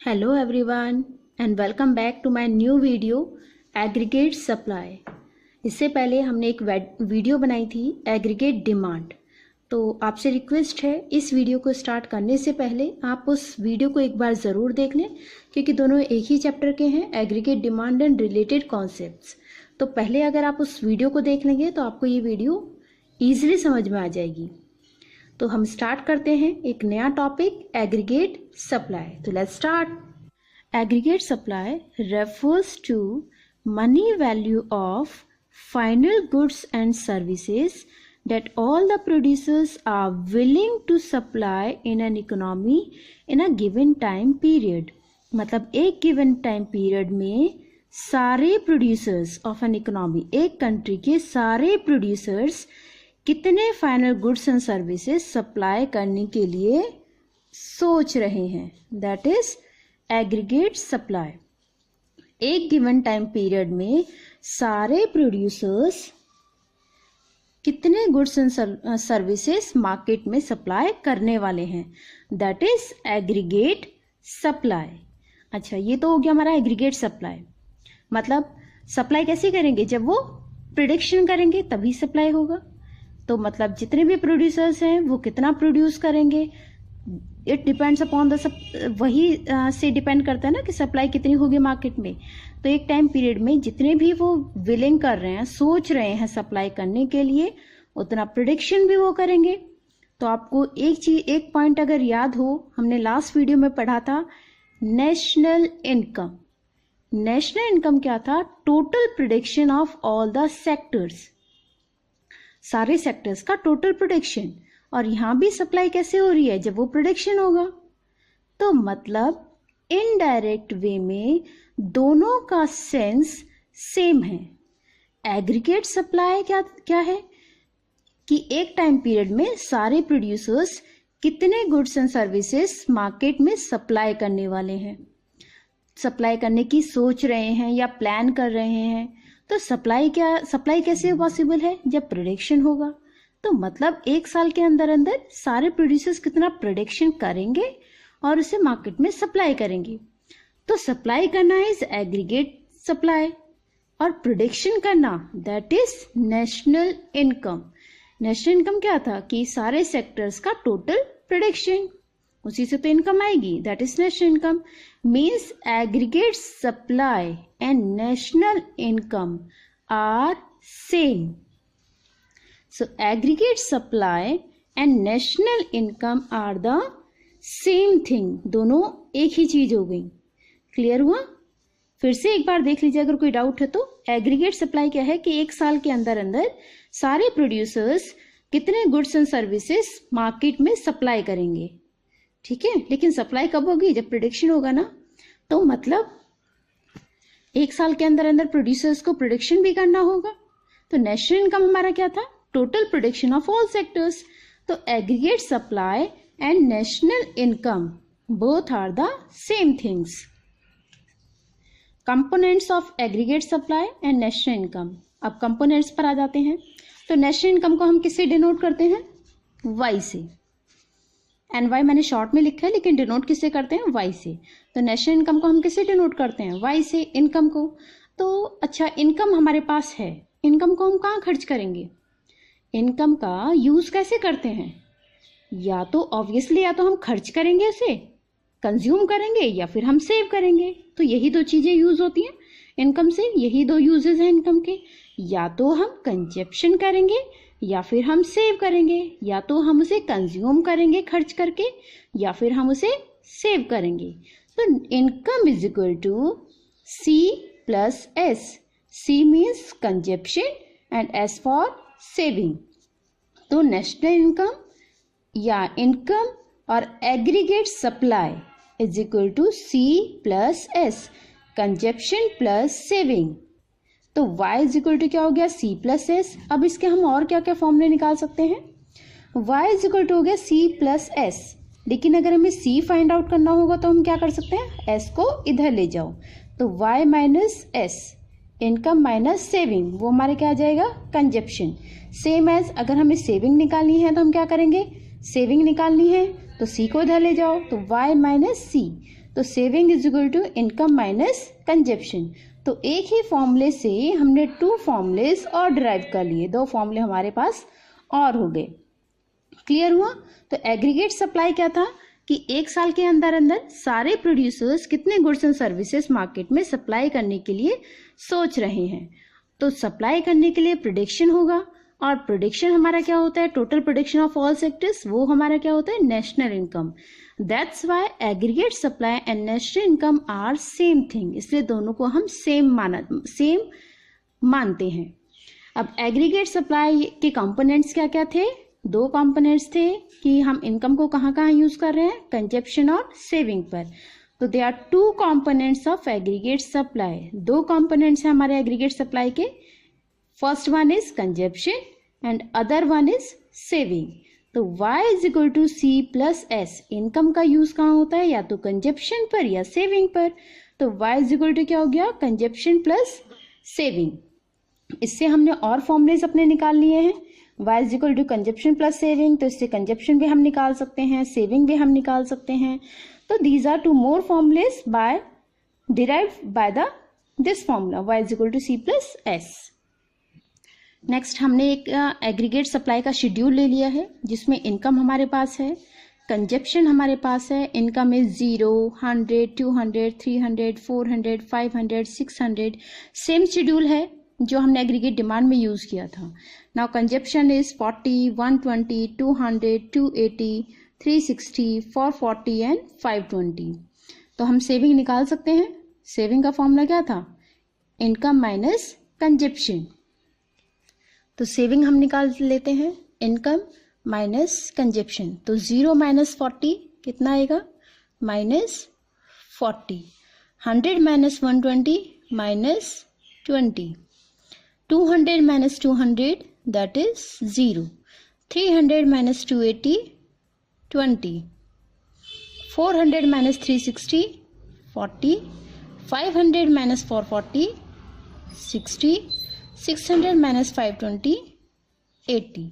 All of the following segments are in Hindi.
Hello everyone and welcome back to my new video aggregate supply. इससे पहले हमने एक वीडियो बनाई थी एग्रीगेट डिमांड। तो आपसे रिक्वेस्ट है इस वीडियो को स्टार्ट करने से पहले आप उस वीडियो को एक बार ज़रूर देख लें, क्योंकि दोनों एक ही चैप्टर के हैं, aggregate demand and related concepts. तो पहले अगर आप उस वीडियो को देख लेंगे तो आपको ये वीडियो ईजिली समझ में आ जाएगी। तो हम स्टार्ट करते हैं एक नया टॉपिक, एग्रीगेट सप्लाई। तो let's start. Aggregate supply refers to money value of final goods and services that all the producers are willing to supply in an economy in a given time period। मतलब एक given time period में सारे producers of an economy, एक country के सारे producers कितने final goods and services supply करने के लिए सोच रहे हैं, दैट इज एग्रीगेट सप्लाई। एक गिवन टाइम पीरियड में सारे प्रोड्यूसर्स कितने गुड्स एंड सर्विसेज मार्केट में सप्लाई करने वाले हैं, दैट इज एग्रीगेट सप्लाई। अच्छा, ये तो हो गया हमारा एग्रीगेट सप्लाई। मतलब सप्लाई कैसे करेंगे, जब वो प्रिडिक्शन करेंगे तभी सप्लाई होगा। तो मतलब जितने भी प्रोड्यूसर्स हैं वो कितना प्रोड्यूस करेंगे, इट डिपेंड्स अपॉन द वही से डिपेंड करता है ना कि सप्लाई कितनी होगी मार्केट में। तो एक टाइम पीरियड में जितने भी वो विलिंग कर रहे हैं, सोच रहे हैं सप्लाई करने के लिए, उतना प्रिडिक्शन भी वो करेंगे। तो आपको एक पॉइंट अगर याद हो, हमने लास्ट वीडियो में पढ़ा था नेशनल इनकम। नेशनल इनकम क्या था? Total prediction of all the sectors, सारे सेक्टर्स का टोटल प्रोडक्शन। और यहां भी सप्लाई कैसे हो रही है, जब वो प्रोडक्शन होगा। तो मतलब इनडायरेक्ट वे में दोनों का सेंस सेम है। एग्रीगेट सप्लाई क्या है कि एक टाइम पीरियड में सारे प्रोड्यूसर्स कितने गुड्स एंड सर्विसेज मार्केट में सप्लाई करने वाले हैं, सप्लाई करने की सोच रहे हैं या प्लान कर रहे हैं। तो सप्लाई कैसे पॉसिबल है, जब प्रोडक्शन होगा। तो मतलब एक साल के अंदर अंदर सारे प्रोड्यूसर्स कितना प्रोडक्शन करेंगे और उसे मार्केट में सप्लाई करेंगे। तो सप्लाई करना इज एग्रीगेट सप्लाई और प्रोडक्शन करना that is national income. National income क्या था कि सारे सेक्टर्स का टोटल प्रोडक्शन, उसी से तो इनकम आएगी, that is national income. Means aggregate supply and national income are same. So aggregate supply and national income are the same thing। दोनों एक ही चीज हो गई। क्लियर हुआ? फिर से एक बार देख लीजिए अगर कोई डाउट है तो। एग्रीगेट सप्लाई क्या है कि एक साल के अंदर अंदर सारे प्रोड्यूसर्स कितने गुड्स एंड सर्विसेज मार्केट में सप्लाई करेंगे। ठीक है, लेकिन सप्लाई कब होगी, जब प्रोडक्शन होगा ना। तो मतलब एक साल के अंदर अंदर प्रोड्यूसर्स को प्रोडक्शन भी करना होगा। तो नेशनल इनकम हमारा क्या था? Total production of all sectors. तो aggregate supply and national income both are the same things. Components of aggregate supply and national income. अब कंपोनेंट्स पर आ जाते हैं। तो नेशनल इनकम को हम किससे डिनोट करते हैं? वाई से। एन वाई मैंने शॉर्ट में लिखा है, लेकिन डिनोट किससे करते हैं? वाई से। तो नेशनल इनकम को हम किससे डिनोट करते हैं? वाई से, इनकम को। तो अच्छा, इनकम हमारे पास है, इनकम को हम कहाँ खर्च करेंगे? इनकम का यूज कैसे करते हैं? या तो ऑब्वियसली या तो हम खर्च करेंगे, उसे कंज्यूम करेंगे, या फिर हम सेव करेंगे। तो यही दो चीजें यूज होती हैं इनकम से, यही दो यूजेस हैं इनकम के। या तो हम कंजप्शन करेंगे या फिर हम सेव करेंगे, या तो हम उसे कंज्यूम करेंगे खर्च करके, या फिर हम उसे सेव करेंगे। तो income is equal to C plus S. C means consumption and S for saving. तो नेशनल इनकम या इनकम और aggregate supply is equal to C plus S, consumption plus saving. तो y इज इक्वल टू क्या हो गया? c plus S. अब इसके हम और क्या क्या फॉर्मूले निकाल सकते हैं? y इज इक्वल टू हो गया c प्लस एस। लेकिन अगर हमें c फाइंड आउट करना होगा तो हम क्या कर सकते हैं? s को इधर ले जाओ। तो y minus S, income minus saving, वो हमारे क्या आ जाएगा? कंजप्शन। सेम एज अगर हमें सेविंग निकालनी है तो हम क्या करेंगे? सेविंग निकालनी है तो c को इधर ले जाओ, तो y माइनस सी। तो saving is equal to income minus consumption. तो एक ही फॉर्मूले से हमने 2 फॉर्मूलेस और डिराइव कर लिए, 2 फॉर्मूले हमारे पास और हो गए। क्लियर हुआ? तो एग्रीगेट सप्लाई क्या था कि एक साल के अंदर अंदर सारे प्रोड्यूसर्स कितने गुड्स एंड सर्विसेज मार्केट में सप्लाई करने के लिए सोच रहे हैं। तो सप्लाई करने के लिए प्रोडक्शन होगा, और प्रोडक्शन हमारा क्या होता है, total production of all sectors, वो हमारा क्या होता है, national income. That's why aggregate supply and national income are same thing, इसलिए दोनों को हम सेम मानते हैं। अब एग्रीगेट सप्लाई के कंपोनेंट्स क्या क्या थे, 2 कंपोनेंट्स थे कि हम इनकम को कहाँ कहाँ यूज कर रहे हैं, कंजप्शन और सेविंग पर। तो they are 2 components of aggregate supply, 2 components हैं हमारे एग्रीगेट सप्लाई के। First one is consumption and other one is saving. तो y is equal to C plus S, income का यूज कहाँ होता है, या तो कंजप्शन पर या सेविंग पर। तो y इज इक्वल टू क्या हो गया, कंजप्शन प्लस सेविंग। इससे हमने और फॉर्मूलेज अपने निकाल लिए हैं, y is equal to consumption plus saving. तो इससे कंजप्शन भी हम निकाल सकते हैं, सेविंग भी हम निकाल सकते हैं। तो these are 2 more formulas derived by this formula, y is equal to c plus s। Next हमने एक एग्रीगेट सप्लाई का शेड्यूल ले लिया है, जिसमें इनकम हमारे पास है, कंजप्शन हमारे पास है, इनकम इज 0, 100, 200, 300, 400, 500, 600, सेम शेड्यूल है जो हमने एग्रीगेट डिमांड में यूज किया था। Now consumption is 40, 120, 200, 280, 360, 440 and 520। तो हम सेविंग निकाल सकते हैं। सेविंग का फॉर्मूला क्या था, इनकम माइनस कंजप्शन। तो सेविंग हम निकाल लेते हैं, इनकम माइनस कंजप्शन। तो 0 माइनस 40 कितना आएगा, minus 40। 100 minus 120 minus 20। 200 minus 200 that is 0। 300 minus 280 20। 400 minus 360 40। 500 minus 440 60. 600 minus 520 80.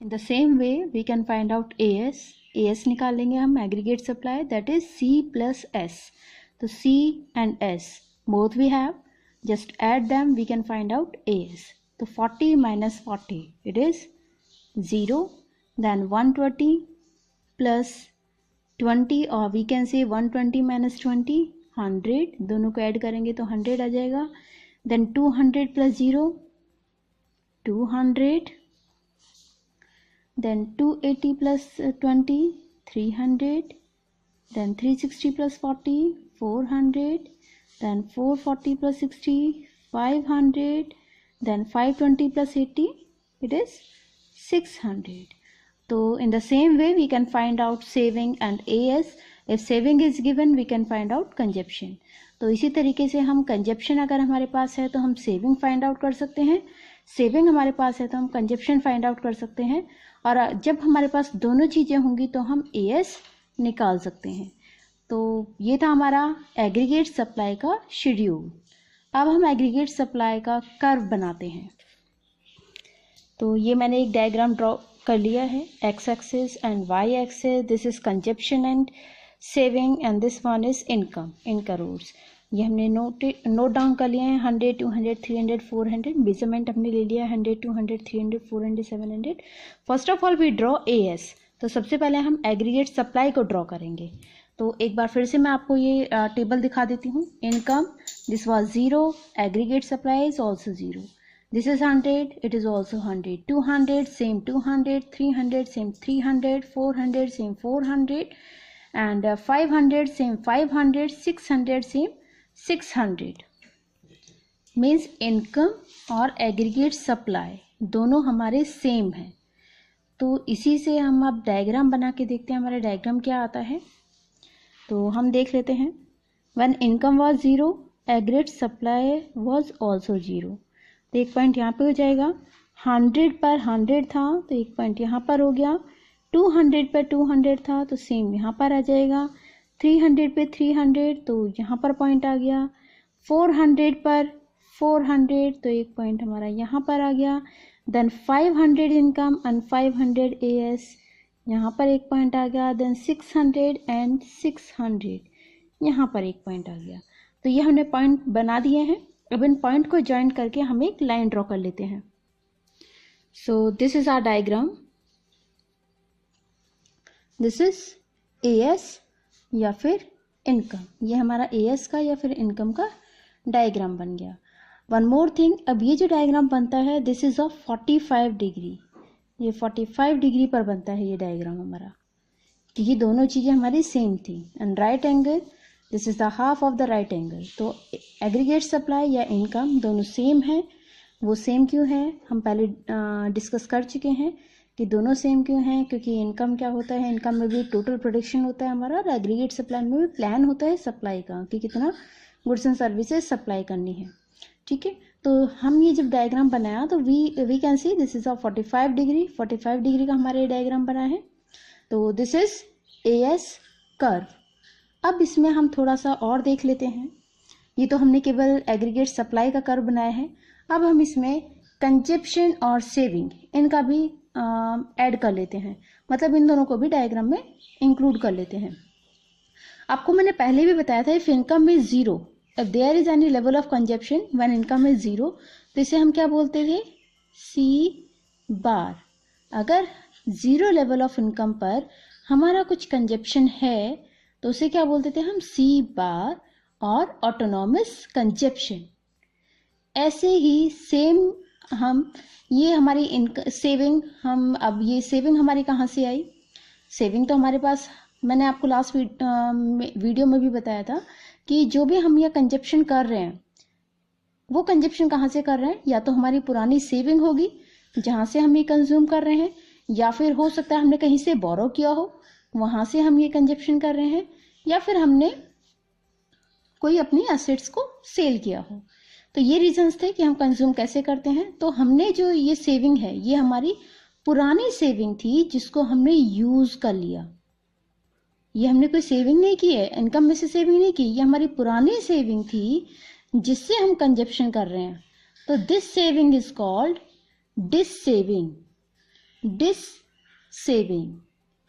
In the same way we can find out AS निकाल लेंगे हम, aggregate supply, that is C plus S. तो C and S both we have, just add them, we can find out AS. तो 40 minus 40 it is 0, then 120 plus 20, or we can say 120 minus 20 100, दोनों को ऐड करेंगे तो 100 आ जाएगा. Then 200 plus 0 200, then 280 plus 20 300, then 360 plus 40 400, then 440 plus 60 500, then 520 plus 80 it is 600. So in the same way we can find out saving and AS. If saving is given we can find out consumption. तो इसी तरीके से हम कंजप्शन अगर हमारे पास है तो हम सेविंग फाइंड आउट कर सकते हैं, सेविंग हमारे पास है तो हम कंजप्शन फाइंड आउट कर सकते हैं, और जब हमारे पास दोनों चीज़ें होंगी तो हम एएस निकाल सकते हैं. तो ये था हमारा एग्रीगेट सप्लाई का शेड्यूल. अब हम एग्रीगेट सप्लाई का कर्व बनाते हैं. तो ये मैंने एक डायग्राम ड्रॉ कर लिया है, X axis and Y axis. This is consumption and saving and this one is income in crores. ये हमने नोट डाउन कर लिए हैं. 100 200 300 400 मेजरमेंट हमने ले लिया है. 100 200 300 400 700. First of all we draw AS. तो सबसे पहले हम एग्रीगेट सप्लाई को ड्रॉ करेंगे. तो एक बार फिर से मैं आपको ये टेबल दिखा देती हूँ. Income this was 0, aggregate supply is also 0. This is 100, it is also 100. 200, same 200. 300, same 300. 400, same 400. And 500, same 500. 600, same 600. Means income और aggregate supply दोनों हमारे सेम हैं. तो इसी से हम अब डायग्राम बना के देखते हैं हमारा डायग्राम क्या आता है. तो हम देख लेते हैं. When income was 0, aggregate supply was also 0. तो एक पॉइंट यहाँ पे हो जाएगा. 100 पर 100 था तो एक पॉइंट यहाँ पर हो गया. 200 पर 200 था तो सेम यहाँ पर आ जाएगा. 300 पे 300 तो यहाँ पर पॉइंट आ गया. 400 पर 400 तो एक पॉइंट हमारा यहाँ पर आ गया. देन 500 इनकम एंड 500 एएस, यहाँ पर एक पॉइंट आ गया. देन 600 एंड 600 यहाँ पर एक पॉइंट आ गया। तो ये हमने पॉइंट बना दिए हैं। अब इन पॉइंट को ज्वाइन करके हम एक लाइन ड्रॉ कर लेते हैं। So this is our diagram, this is AS या फिर इनकम। ये हमारा एएस का या फिर इनकम का डायग्राम बन गया। वन मोर थिंग, अब ये जो डायग्राम बनता है दिस इज ऑफ 45 डिग्री। ये 45 डिग्री पर बनता है ये डायग्राम हमारा, क्योंकि दोनों चीज़ें हमारी सेम थी। And right angle, this is the half of the right angle. तो एग्रीगेट सप्लाई या इनकम दोनों सेम है। वो सेम क्यों है, हम पहले डिस्कस कर चुके हैं कि दोनों सेम क्यों हैं। क्योंकि इनकम क्या होता है, इनकम में भी टोटल प्रोडक्शन होता है हमारा, और एग्रीगेट सप्लाई में भी प्लान होता है सप्लाई का कि कितना गुड्स एंड सर्विसेज सप्लाई करनी है। ठीक है, तो हम ये जब डायग्राम बनाया तो we can see this is of 45 degree. 45 degree का हमारा ये डायग्राम बना है। तो दिस इज एएस कर्व। अब इसमें हम थोड़ा सा और देख लेते हैं। ये तो हमने केवल एग्रीगेट सप्लाई का कर्व बनाया है। अब हम इसमें कंजप्शन और सेविंग इनका भी ऐड कर लेते हैं, मतलब इन दोनों को भी डायग्राम में इंक्लूड कर लेते हैं। आपको मैंने पहले भी बताया था, if income is zero, if there is any level of consumption when income is zero, तो इसे हम क्या बोलते थे, सी बार। अगर जीरो लेवल ऑफ इनकम पर हमारा कुछ कंजप्शन है तो उसे क्या बोलते थे हम, सी बार और ऑटोनॉमस कंजप्शन। ऐसे ही सेम हम ये हमारी सेविंग, हम अब ये सेविंग हमारी कहाँ से आई, सेविंग तो हमारे पास, मैंने आपको लास्ट वीडियो में भी बताया था कि जो भी हम ये कंजप्शन कर रहे हैं वो कंजप्शन कहाँ से कर रहे हैं, या तो हमारी पुरानी सेविंग होगी जहाँ से हम ये कंज्यूम कर रहे हैं, या फिर हो सकता है हमने कहीं से बोरो किया हो वहाँ से हम ये कंजप्शन कर रहे हैं, या फिर हमने कोई अपनी एसेट्स को सेल किया हो। तो ये रीजंस थे कि हम कंज्यूम कैसे करते हैं। तो हमने जो ये सेविंग है ये हमारी पुरानी सेविंग थी जिसको हमने यूज कर लिया। ये हमने कोई सेविंग नहीं की है, इनकम में से सेविंग नहीं की, ये हमारी पुरानी सेविंग थी जिससे हम कंजप्शन कर रहे हैं। तो this saving is called dissaving, dissaving.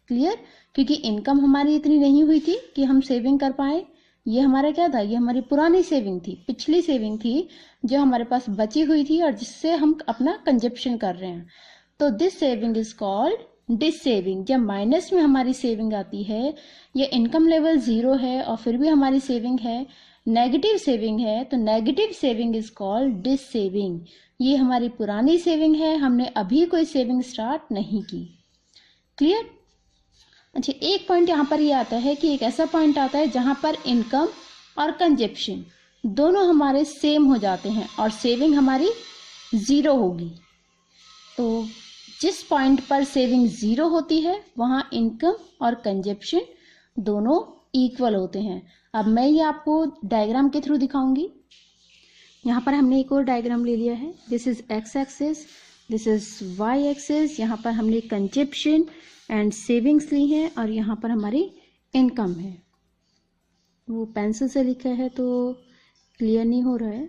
Clear, क्योंकि इनकम हमारी इतनी नहीं हुई थी कि हम सेविंग कर पाए। ये हमारा क्या था, ये हमारी पुरानी सेविंग थी, पिछली सेविंग थी जो हमारे पास बची हुई थी और जिससे हम अपना कंजप्शन कर रहे हैं। तो this saving is called dissaving. जब माइनस में हमारी सेविंग आती है, ये इनकम लेवल जीरो है और फिर भी हमारी सेविंग है, नेगेटिव सेविंग है, तो negative saving is called dissaving. ये हमारी पुरानी सेविंग है, हमने अभी कोई सेविंग स्टार्ट नहीं की। क्लियर। अच्छा, एक पॉइंट यहाँ पर ये आता है कि एक ऐसा पॉइंट आता है जहाँ पर इनकम और कंजप्शन दोनों हमारे सेम हो जाते हैं और सेविंग हमारी जीरो होगी। तो जिस पॉइंट पर सेविंग जीरो होती है वहाँ इनकम और कंजप्शन दोनों इक्वल होते हैं। अब मैं ये आपको डायग्राम के थ्रू दिखाऊंगी। यहाँ पर हमने एक और डायग्राम ले लिया है। This is X axis, this is Y axis. यहाँ पर हमने कंजप्शन एंड सेविंग्स ली हैं और यहाँ पर हमारी इनकम है। वो पेंसिल से लिखा है तो क्लियर नहीं हो रहा है।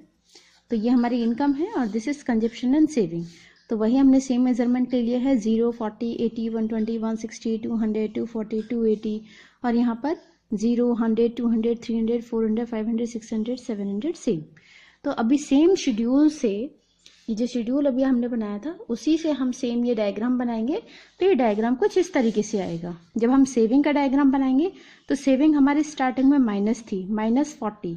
तो ये हमारी इनकम है और this is consumption and saving. तो वही हमने सेम मेजरमेंट ले लिया है, 0, 40, 80, 120, 160, 200, 240, 280 और यहाँ पर 0, 100, 200, 300, 400, 500, 600, 700 सेम। तो अभी सेम शेड्यूल से, ये जो शेड्यूल अभी हमने बनाया था उसी से हम सेम ये डायग्राम बनाएंगे। तो ये डायग्राम कुछ इस तरीके से आएगा। जब हम सेविंग का डायग्राम बनाएंगे तो सेविंग हमारी स्टार्टिंग में माइनस थी, -40,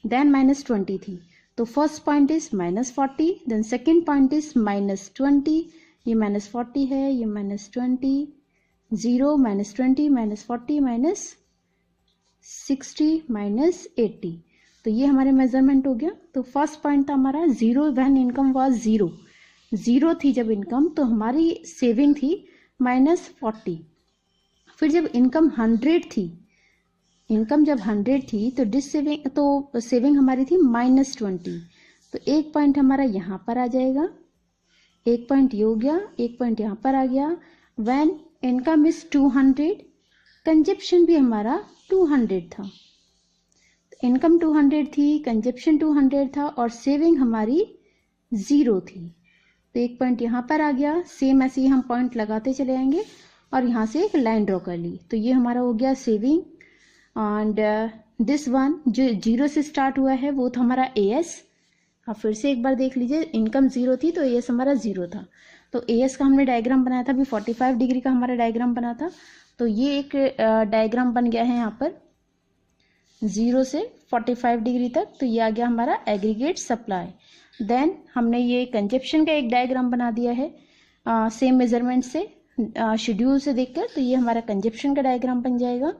देन -20 थी। तो first point is -40, then second point is -20, ये -40 है, ये -20, 0, -20, -40, -60, -80। तो ये हमारे मेजरमेंट हो गया। तो फर्स्ट पॉइंट था हमारा 0 व्हेन इनकम वाज 0, 0 थी जब इनकम, तो हमारी सेविंग थी -40। फिर जब इनकम 100 थी, इनकम जब 100 थी तो डिस सेविंग, तो सेविंग हमारी थी -20। तो एक पॉइंट हमारा यहाँ पर आ जाएगा, एक पॉइंट ये हो गया, एक पॉइंट यहाँ पर आ गया। व्हेन इनकम इज 200, कंजप्शन भी हमारा 200 था। इनकम 200 थी, कंजप्शन 200 था और सेविंग हमारी 0 थी। तो एक पॉइंट यहाँ पर आ गया। सेम ऐसे ही हम पॉइंट लगाते चले आएंगे और यहाँ से एक लाइन ड्रॉ कर ली। तो ये हमारा हो गया सेविंग एंड दिस वन जो 0 से स्टार्ट हुआ है वो था हमारा AS। आप फिर से एक बार देख लीजिए, इनकम 0 थी तो AS हमारा 0 था। तो AS का हमने डायग्राम बनाया था, अभी 45 डिग्री का हमारा डायग्राम बना था। तो ये एक डायग्राम बन गया है यहाँ पर 0 से 45 डिग्री तक। तो ये आ गया हमारा एग्रीगेट सप्लाई। देन हमने ये कंजप्शन का एक डायग्राम बना दिया है सेम मेजरमेंट से, शेड्यूल से देखकर। तो ये हमारा कंजप्शन का डायग्राम बन जाएगा।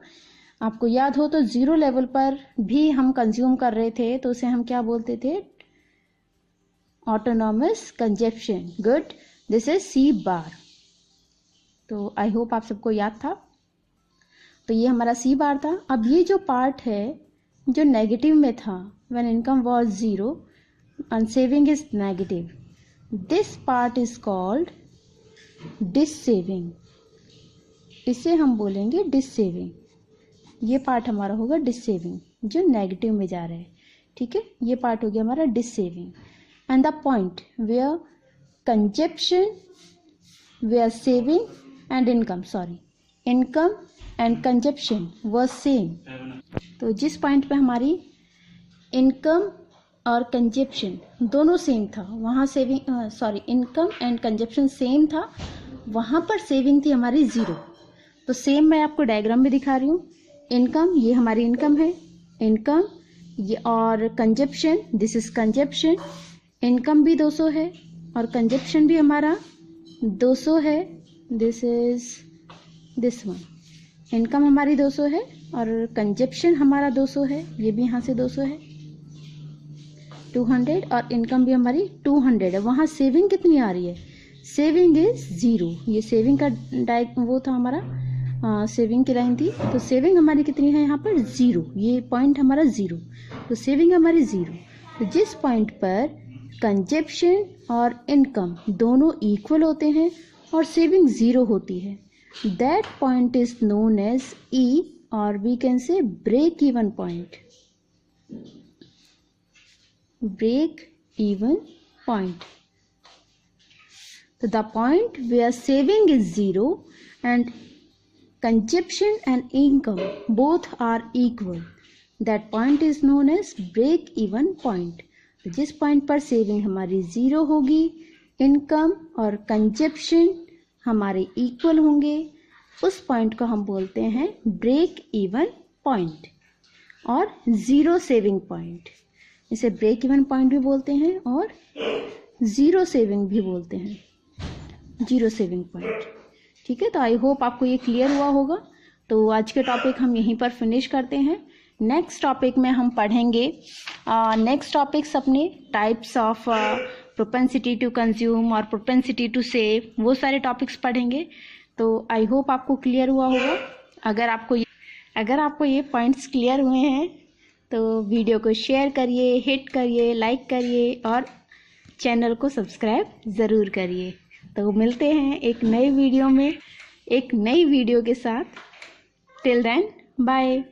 आपको याद हो तो 0 लेवल पर भी हम कंज्यूम कर रहे थे तो उसे हम क्या बोलते थे? Autonomous consumption. Good, this is C बार। तो आई होप आप सबको याद था। तो ये हमारा C बार था। अब ये जो पार्ट है जो नेगेटिव में था, when income was 0 and saving is negative, this part is called डिससेविंग। इसे हम बोलेंगे डिससेविंग। ये पार्ट हमारा होगा डिससेविंग जो नेगेटिव में जा रहा है। ठीक है, ये पार्ट हो गया हमारा dissaving. And the point where consumption, where saving and income, income and consumption was same. तो जिस पॉइंट पे हमारी इनकम और कंजप्शन दोनों सेम था, वहाँ saving income and consumption same था, वहाँ पर सेविंग थी हमारी 0। तो सेम मैं आपको डायग्राम में दिखा रही हूँ। इनकम, ये हमारी इनकम है, इनकम ये, और consumption, this is consumption. Income भी 200 है और कंजप्शन भी हमारा 200 है, this is this one. Income हमारी 200 है और कंजप्शन हमारा 200 है, ये भी यहाँ से 200 है, 200, और इनकम भी हमारी 200 है। वहाँ सेविंग कितनी आ रही है? Saving is 0। ये सेविंग का वो था हमारा, सेविंग की लाइन थी। तो सेविंग हमारी कितनी है यहाँ पर? 0। ये पॉइंट हमारा 0, तो सेविंग हमारी 0। तो जिस पॉइंट पर कंजप्शन और इनकम दोनों इक्वल होते हैं और सेविंग 0 होती है, that point is known as E, और we can say break even point. break even point. So the point where saving is 0 and consumption and income both are equal, that point is known as break even point. तो जिस पॉइंट पर सेविंग हमारी 0 होगी, इनकम और कंजप्शन हमारे इक्वल होंगे, उस पॉइंट को हम बोलते हैं ब्रेक इवन पॉइंट और 0 सेविंग पॉइंट। इसे ब्रेक इवन पॉइंट भी बोलते हैं और 0 सेविंग भी बोलते हैं, 0 सेविंग पॉइंट। ठीक है, तो आई होप आपको ये क्लियर हुआ होगा। तो आज के टॉपिक हम यहीं पर फिनिश करते हैं। नेक्स्ट टॉपिक में हम पढ़ेंगे नेक्स्ट टॉपिक्स अपने types of propensity to consume और प्रोपेंसिटी टू सेव, वो सारे टॉपिक्स पढ़ेंगे। तो आई होप आपको क्लियर हुआ होगा। अगर आपको ये पॉइंट्स क्लियर हुए हैं तो वीडियो को शेयर करिए, हिट करिए, लाइक करिए और चैनल को सब्सक्राइब ज़रूर करिए। तो मिलते हैं एक नए वीडियो में, एक नई वीडियो के साथ। Till then, bye.